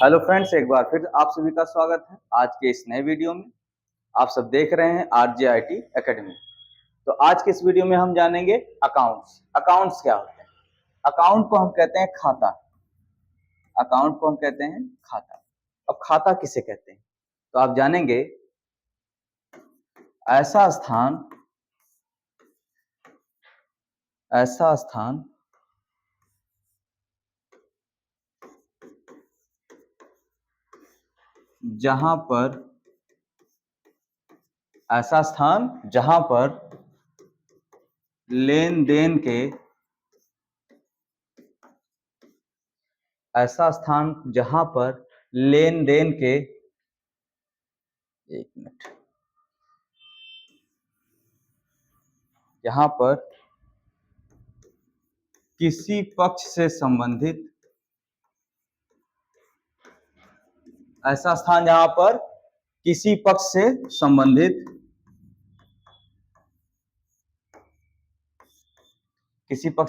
Hello friends, एक बार फिर आप सभी का स्वागत है आज के इस नए वीडियो में। आप सब देख रहे हैं RJIT एकेडमी। तो आज के इस वीडियो में हम जानेंगे अकाउंट्स। अकाउंट्स क्या होते हैं? अकाउंट को हम कहते हैं खाता। अकाउंट को हम कहते हैं खाता। अब खाता किसे कहते हैं तो आप जानेंगे। ऐसा स्थान ऐसा स्थान जहां पर ऐसा स्थान जहां पर लेन देन के ऐसा स्थान जहां पर लेन देन के एक मिनट यहां पर किसी पक्ष से संबंधित ऐसा स्थान जहां पर किसी पक्ष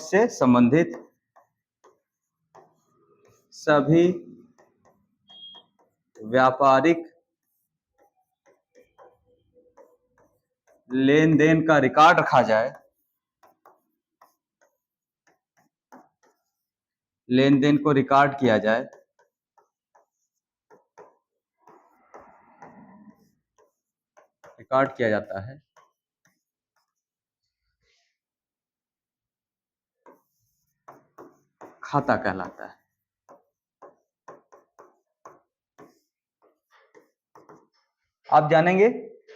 से संबंधित सभी व्यापारिक लेन देन का रिकॉर्ड रखा जाए। लेन देन को रिकॉर्ड किया जाए। रिकॉर्ड किया जाता है। खाता कहलाता है। आप जानेंगे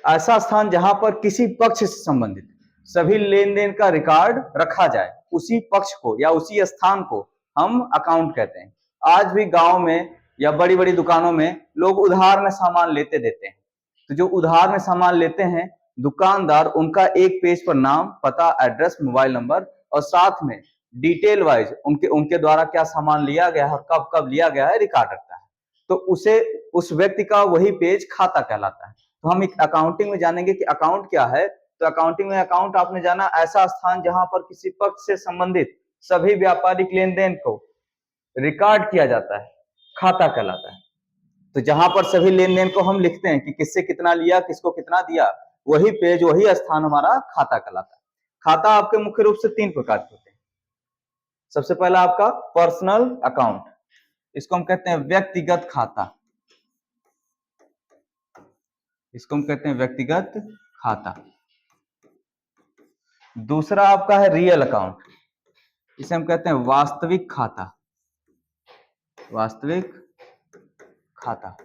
ऐसा स्थान जहां पर किसी पक्ष से संबंधित सभी लेन देन का रिकॉर्ड रखा जाए, उसी पक्ष को या उसी स्थान को हम अकाउंट कहते हैं। आज भी गांव में या बड़ी बड़ी दुकानों में लोग उधार में सामान लेते देते हैं। तो जो उधार में सामान लेते हैं, दुकानदार उनका एक पेज पर नाम, पता, एड्रेस, मोबाइल नंबर और साथ में डिटेल वाइज उनके द्वारा क्या सामान लिया गया है, कब कब लिया गया है, रिकॉर्ड रखता है। तो उसे उस व्यक्ति का वही पेज खाता कहलाता है। तो हम एक अकाउंटिंग में जानेंगे कि अकाउंट क्या है। तो अकाउंटिंग में अकाउंट आपने जाना ऐसा स्थान जहां पर किसी पक्ष से संबंधित सभी व्यापारिक लेन देन को रिकॉर्ड किया जाता है, खाता कहलाता है। तो जहां पर सभी लेन देन को हम लिखते हैं कि किससे कितना लिया, किसको कितना दिया, वही पेज, वही स्थान हमारा खाता कहलाता है। खाता आपके मुख्य रूप से 3 प्रकार के होते हैं। सबसे पहला आपका पर्सनल अकाउंट, इसको हम कहते हैं व्यक्तिगत खाता। इसको हम कहते हैं व्यक्तिगत खाता। दूसरा आपका है रियल अकाउंट, इसे हम कहते हैं वास्तविक खाता। वास्तविक खाता।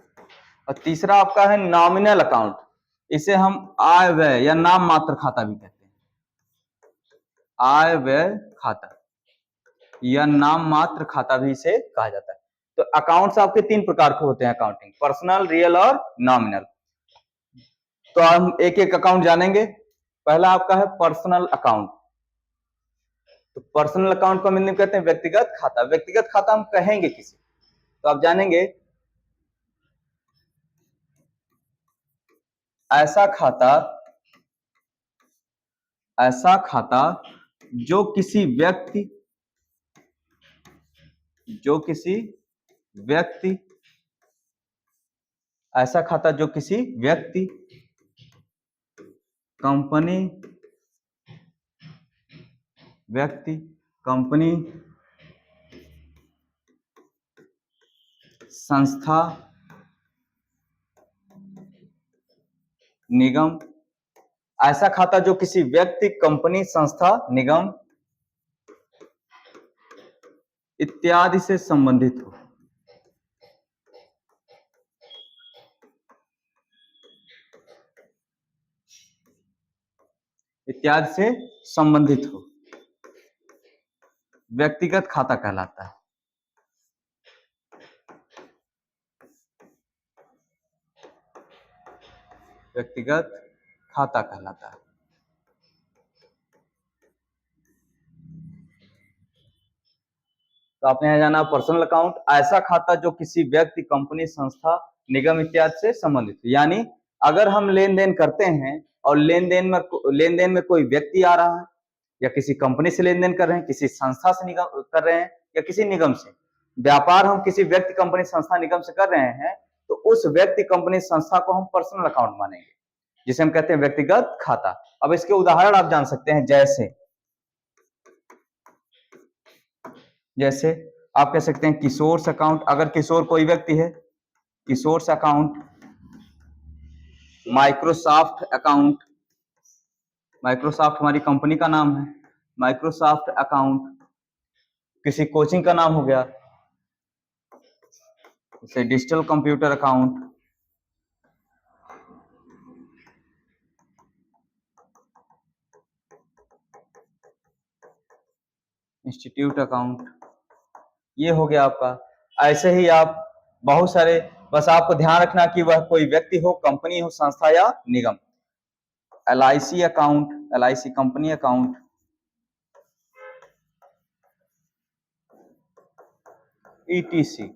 और तीसरा आपका है नॉमिनल अकाउंट, इसे हम आय व्यय या नाम मात्र खाता भी कहते हैं। आय व्यय खाता या नाम मात्र खाता भी इसे कहा जाता है। तो अकाउंट्स आपके 3 प्रकार के होते हैं अकाउंटिंग, पर्सनल, रियल और नॉमिनल। तो हम एक एक अकाउंट जानेंगे। पहला आपका है पर्सनल अकाउंट। तो पर्सनल अकाउंट को हम कहते हैं व्यक्तिगत खाता। व्यक्तिगत खाता हम कहेंगे किसे, तो आप जानेंगे ऐसा खाता जो किसी व्यक्ति ऐसा खाता जो किसी व्यक्ति, कंपनी, संस्था, निगम, ऐसा खाता जो किसी व्यक्ति, कंपनी, संस्था, निगम इत्यादि से संबंधित हो। इत्यादि से संबंधित हो, व्यक्तिगत खाता कहलाता है। व्यक्तिगत खाता कहलाता है। तो आपने यहां जाना पर्सनल अकाउंट, ऐसा खाता जो किसी व्यक्ति, कंपनी, संस्था, निगम इत्यादि से संबंधित। यानी अगर हम लेन देन करते हैं और लेन देन में कोई व्यक्ति आ रहा है या किसी कंपनी से लेन देन कर रहे हैं, किसी संस्था से कर रहे हैं या किसी निगम से, व्यापार हम किसी व्यक्ति, कंपनी, संस्था, निगम से कर रहे हैं तो उस व्यक्ति, कंपनी, संस्था को हम पर्सनल अकाउंट मानेंगे, जिसे हम कहते हैं व्यक्तिगत खाता। अब इसके उदाहरण आप जान सकते हैं, जैसे आप कह सकते हैं किशोर्स अकाउंट, अगर किशोर कोई व्यक्ति है, किशोर्स अकाउंट, माइक्रोसॉफ्ट अकाउंट, माइक्रोसॉफ्ट हमारी कंपनी का नाम है, माइक्रोसॉफ्ट अकाउंट, किसी कोचिंग का नाम हो गया, जैसे digital computer account, institute account, ये हो गया आपका। ऐसे ही आप बहुत सारे, बस आपको ध्यान रखना कि वह कोई व्यक्ति हो, कंपनी हो, संस्था या निगम। LIC account, LIC company account, ETC,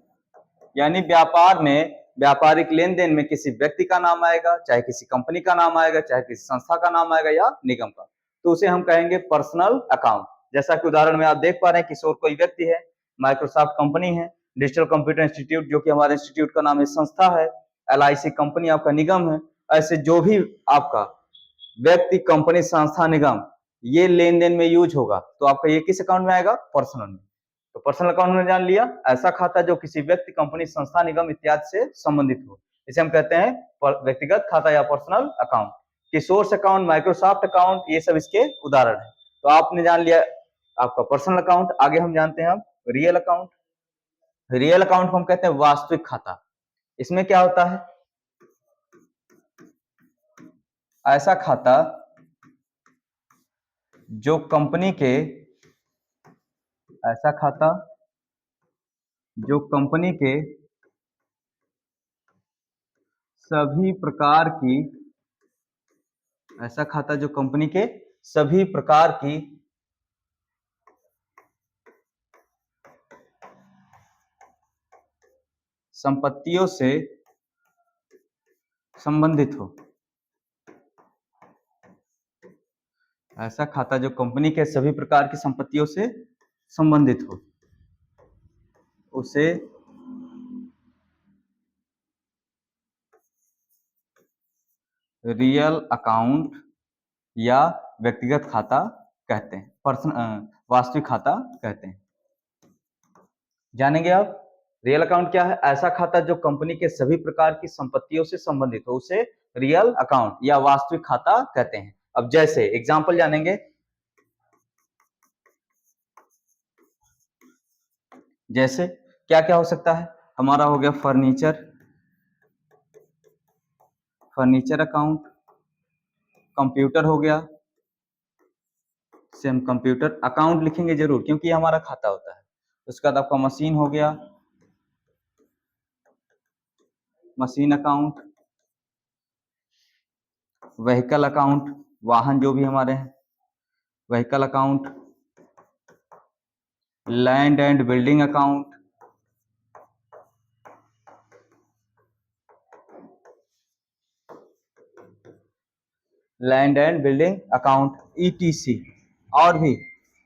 यानी व्यापार में, व्यापारिक लेन देन में किसी व्यक्ति का नाम आएगा, चाहे किसी कंपनी का नाम आएगा, चाहे किसी संस्था का नाम आएगा या निगम का, तो उसे हम कहेंगे पर्सनल अकाउंट। जैसा कि उदाहरण में आप देख पा रहे हैं, किशोर कोई व्यक्ति है, माइक्रोसॉफ्ट कंपनी है, डिजिटल कंप्यूटर इंस्टीट्यूट जो कि हमारे इंस्टीट्यूट का नाम है, संस्था है, LIC कंपनी आपका निगम है। ऐसे जो भी आपका व्यक्ति, कंपनी, संस्था, निगम ये लेन देन में यूज होगा तो आपका ये किस अकाउंट में आएगा? पर्सनल में। तो पर्सनल अकाउंट में जान लिया, ऐसा खाता जो किसी व्यक्ति, कंपनी, संस्था, निगम इत्यादि से संबंधित हो, इसे हम कहते हैं व्यक्तिगत खाता या पर्सनल अकाउंट। किशोर्स अकाउंट, माइक्रोसॉफ्ट अकाउंट, ये सब इसके उदाहरण है। तो आपने जान लिया आपका पर्सनल अकाउंट। आगे हम जानते हैं अब रियल अकाउंट। रियल अकाउंट को हम कहते हैं वास्तविक खाता। इसमें क्या होता है? ऐसा खाता जो कंपनी के, ऐसा खाता जो कंपनी के सभी प्रकार की, ऐसा खाता जो कंपनी के सभी प्रकार की संपत्तियों से संबंधित हो। ऐसा खाता जो कंपनी के सभी प्रकार की संपत्तियों से संबंधित हो, उसे रियल अकाउंट या व्यक्तिगत खाता कहते हैं, वास्तविक खाता कहते हैं। जानेंगे आप रियल अकाउंट क्या है? ऐसा खाता जो कंपनी के सभी प्रकार की संपत्तियों से संबंधित हो, उसे रियल अकाउंट या वास्तविक खाता कहते हैं। अब जैसे एग्जांपल जानेंगे, जैसे क्या क्या हो सकता है? हमारा हो गया फर्नीचर अकाउंट, कंप्यूटर हो गया, सेम कंप्यूटर अकाउंट लिखेंगे जरूर क्योंकि ये हमारा खाता होता है। उसके बाद आपका मशीन हो गया, मशीन अकाउंट, व्हीकल अकाउंट, वाहन जो भी हमारे हैं, vehicle account, land and building account, land and building account, ETC और भी।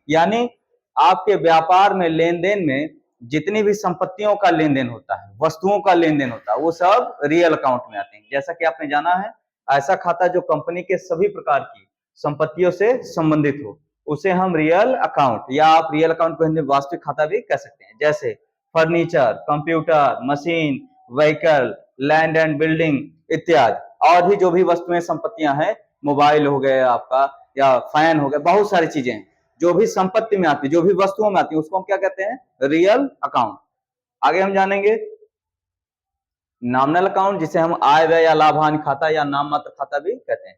यानी आपके व्यापार में, लेन देन में जितनी भी संपत्तियों का लेन देन होता है, वस्तुओं का लेन देन होता है, वो सब रियल अकाउंट में आते हैं। जैसा कि आपने जाना है, ऐसा खाता जो कंपनी के सभी प्रकार की संपत्तियों से संबंधित हो, उसे हम रियल अकाउंट या आप रियल अकाउंट को वास्तविक खाता भी कह सकते हैं। जैसे furniture, computer, machine, vehicle, land and building इत्यादि और भी जो भी वस्तुएं, संपत्तियां हैं, मोबाइल हो गया आपका या फैन हो गया, बहुत सारी चीजें हैं जो भी संपत्ति में आती है, जो भी वस्तुओं में आती है, उसको हम क्या कहते हैं? Real account. आगे हम जानेंगे नॉमिनल अकाउंट, जिसे हम आय व्यय या लाभ हानि खाता या नाम मात्र खाता भी कहते हैं।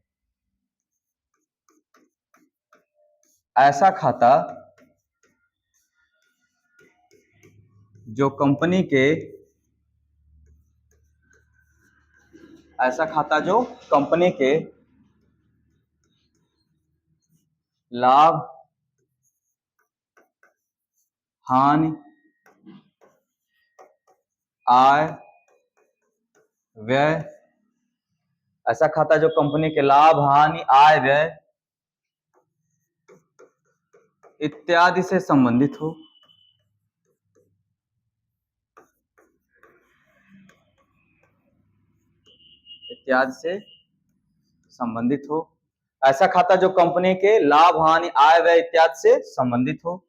ऐसा खाता जो कंपनी के, ऐसा खाता जो कंपनी के लाभ हानि, आय व्यय, ऐसा खाता जो कंपनी के लाभ हानि, आय व्यय इत्यादि से संबंधित हो, इत्यादि से संबंधित हो। ऐसा खाता जो कंपनी के लाभ, हानि, आय, व्यय इत्यादि से संबंधित हो।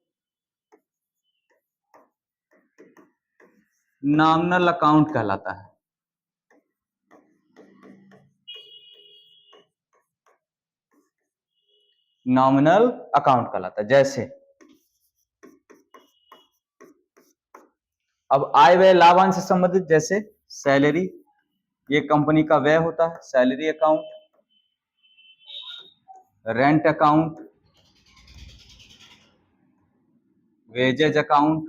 नॉमिनल अकाउंट कहलाता है। नॉमिनल अकाउंट कहलाता है। जैसे अब आय, व्यय, लाभ, हानि से संबंधित, जैसे सैलरी, ये कंपनी का व्यय होता है, salary account. Rent account, wages account,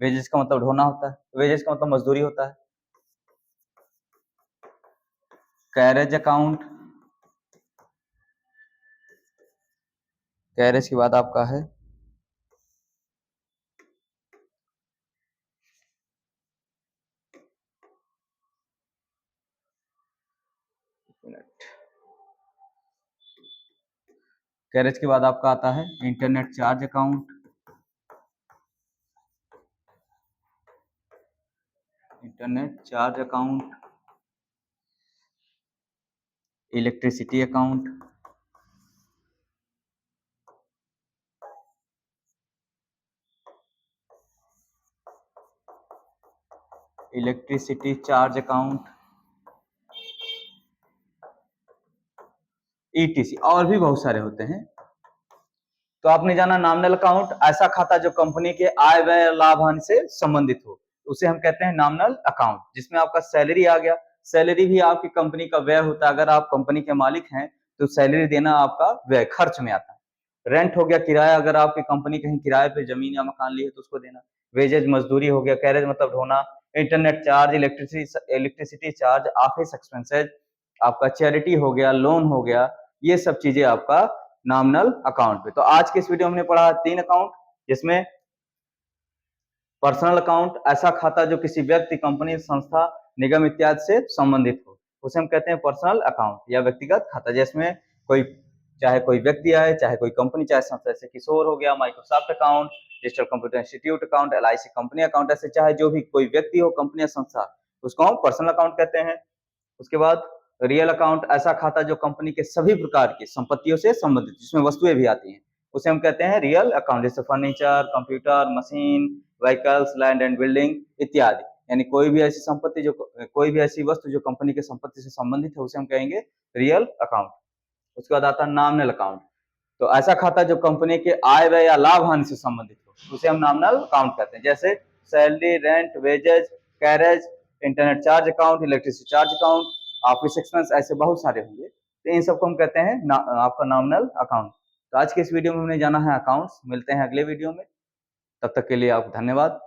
wages का मतलब ढोना होता है, वेजेज का मतलब मजदूरी होता है। कैरेज अकाउंट, कैरेज के बाद आपका है कैरेज के बाद आपका आता है internet charge account, internet charge account, electricity account, electricity charge account, etc, और भी बहुत सारे होते हैं। तो आपने जाना नॉमिनल अकाउंट, ऐसा खाता जो कंपनी के आय, व्यय, लाभ, हानि से संबंधित हो, उसे हम कहते हैं नॉमिनल अकाउंट, जिसमें आपका सैलरी आ गया। सैलरी भी आपकी कंपनी का व्यय होता है। अगर आप कंपनी के मालिक हैं तो सैलरी देना आपका व्यय, खर्च में आता है। रेंट हो गया किराया, अगर आपकी कंपनी कहीं किराए पे जमीन या मकान ली है तो उसको देना। वेजेज मजदूरी हो गया, कैरेज मतलब ढोना, internet charge, electricity charge, office expenses, आपका चैरिटी हो गया, लोन हो गया, ये सब चीजें आपका नॉमिनल अकाउंट पे। तो आज के इस वीडियो में हमने पढ़ा 3 अकाउंट, जिसमें पर्सनल अकाउंट, ऐसा खाता जो किसी व्यक्ति, कंपनी, संस्था, निगम इत्यादि से संबंधित हो, उसे हम कहते हैं पर्सनल अकाउंट या व्यक्तिगत खाता। जिसमें कोई, चाहे कोई व्यक्ति आए, चाहे कोई कंपनी, चाहे संस्था, जैसे किशोर हो गया, Microsoft account, digital computer institute account, LIC company account, ऐसे चाहे जो भी कोई व्यक्ति हो, कंपनी या संस्था, उसको हम पर्सनल अकाउंट कहते हैं। उसके बाद रियल अकाउंट, ऐसा खाता जो कंपनी के सभी प्रकार की संपत्तियों से संबंधित, जिसमें वस्तुएं भी आती हैं, उसे हम कहते हैं रियल अकाउंट। जैसे furniture, computer, machine, vehicles, land and building इत्यादि। यानी कोई भी ऐसी संपत्ति जो, कोई भी ऐसी वस्तु जो कंपनी के संपत्ति से संबंधित है, उसे हम कहेंगे रियल अकाउंट। उसके बाद आता है नॉमिनल अकाउंट। तो ऐसा खाता जो कंपनी के आय, व्यय या लाभ, हानि से संबंधित हो, उसे हम नॉमिनल अकाउंट कहते हैं। जैसे salary, rent, wages, carriage, internet charge account, electricity charge account, office expense, ऐसे बहुत सारे होंगे। तो इन सबको हम कहते हैं आपका नॉमिनल अकाउंट। तो आज के इस वीडियो में हमने जाना है अकाउंट्स। मिलते हैं अगले वीडियो में, तब तक के लिए आपको धन्यवाद।